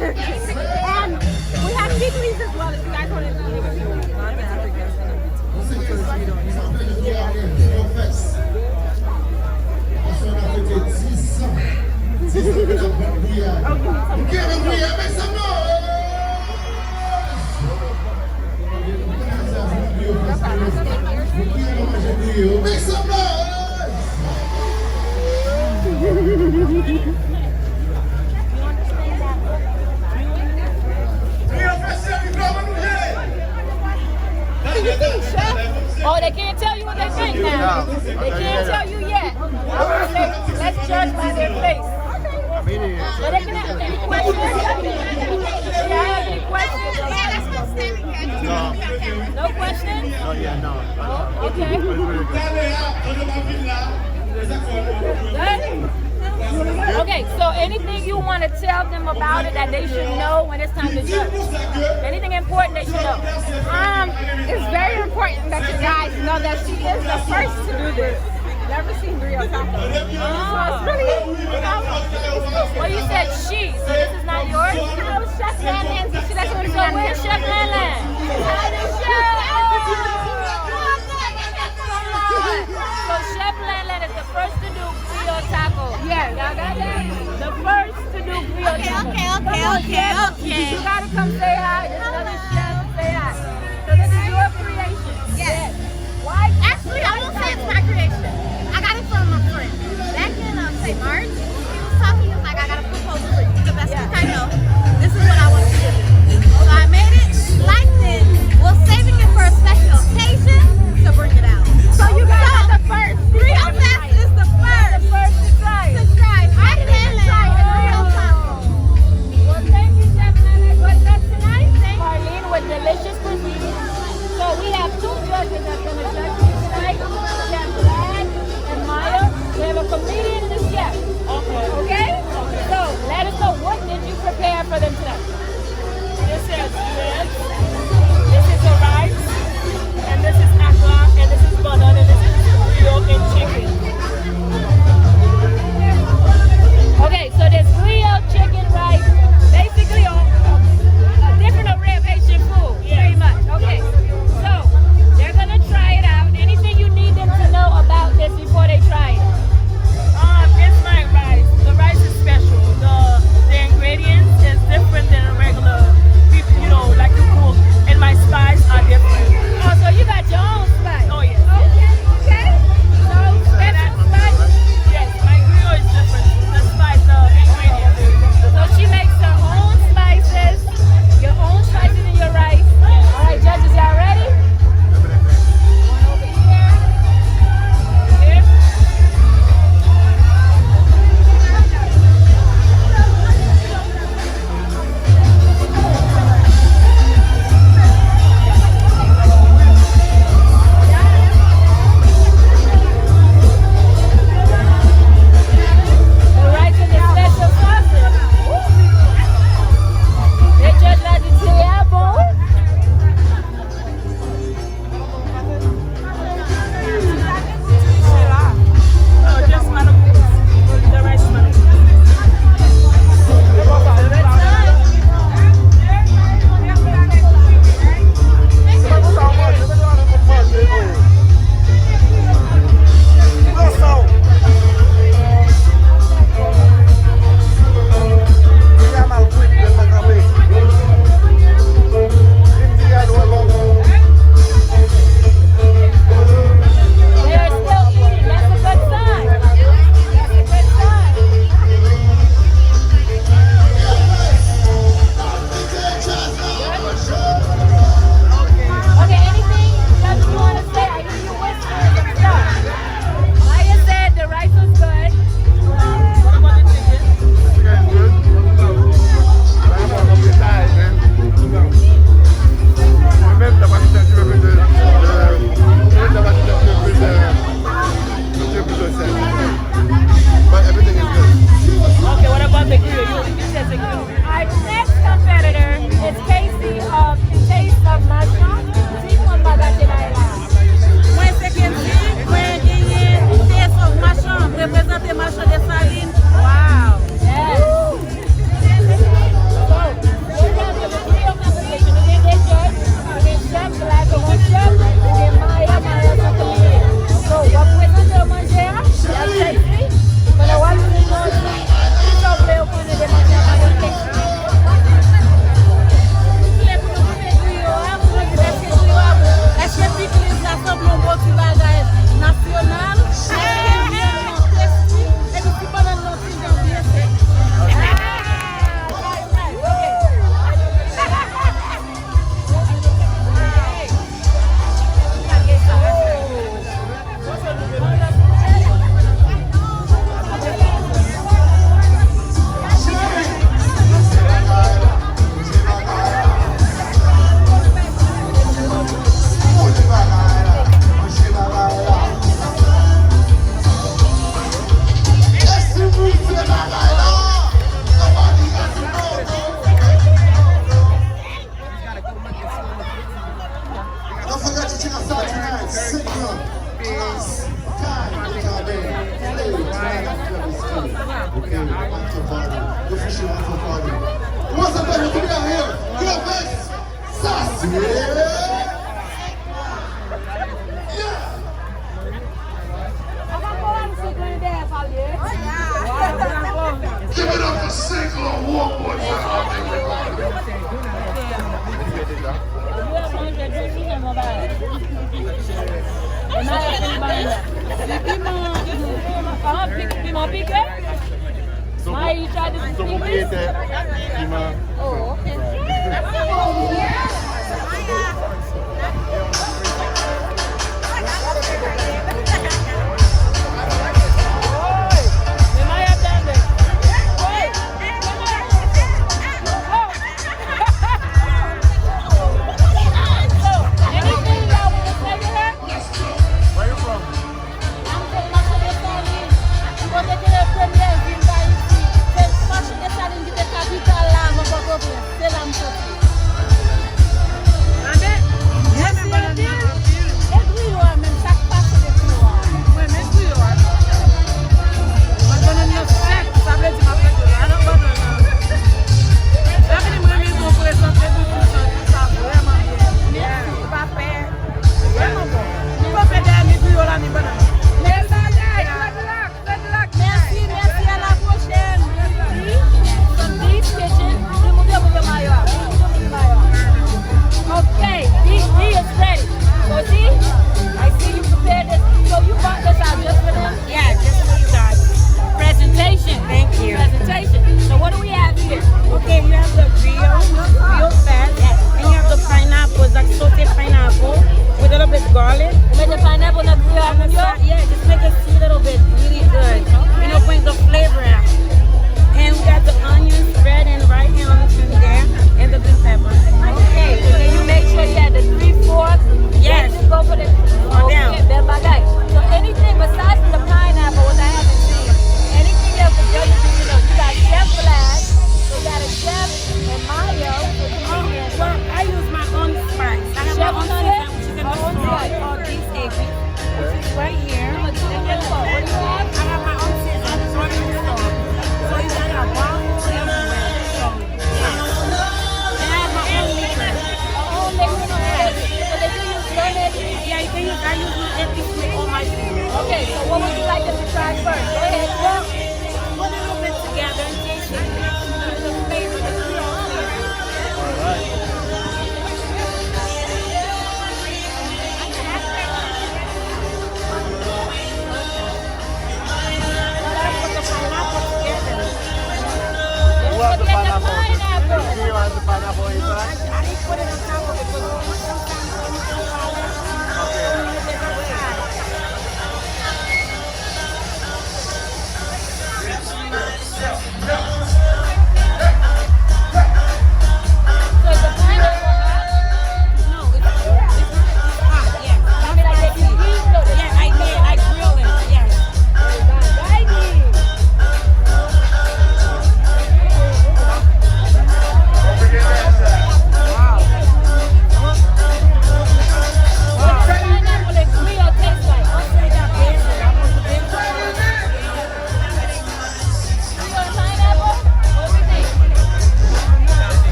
And we have piggies as well if you guys want to eat it. Make some noise! Oh, they can't tell you what they think now. They can't tell you yet. Let's judge by their face. So they can ask any questions. Do y'all have any questions? No questions? Oh yeah, no. Oh, okay. Okay, so anything you want to tell them about it that they should know when it's time to judge? Anything important they should know? It's very important that you guys know that she is the first to do this. Never seen Griot Taco. Oh, it's really, well, you said she, so this is not yours? No, Chef Vlad, she doesn't want to So where's Chef Vlad? So Chef Vlad is the first to do Griot Taco. Yes. Y'all got that? The first to do Griot Taco. Okay. You gotta come say hi. This other chef say hi. So this is your creation. Yes. Why? Actually, I won't say it's my creation. I got it from a friend. Back in, say, March, he was talking, he was like, I got a proposal for you. The best cook I know. This is what I want you to do. So I made it like this. We're saving it for a special occasion to bring it out. So you guys are the first. Griot Fest is the first. The first to try it. To try. I can try the Griot Taco. Well, thank you, Chef Vlad. What's up tonight? Marlene with delicious cuisine. So we have two judges that's going to judge you tonight. Chef Vlad and Maya. We have a comedian and a chef. Okay? So let us know, what did you prepare for them tonight? This is ribs, this is a rice, and this is akla, and this is butter, and this is griot and chicken. Okay, so there's griot, chicken, rice, basically a different array of Asian food, pretty much. Okay, so they're going to try it out. Anything you need them to know about this before they try it? It's like rice. The rice is special. The ingredients is different than appreciate it for party. What's up, baby? Come down here. Good face. Sauce. Yeah. Give it up for single one more time, Oh, okay.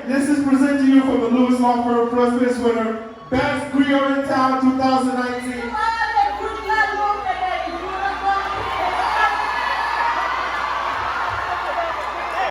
This is presenting you for the Lewis Law Firm Plus Best Winner, Best Griot in Town 2019.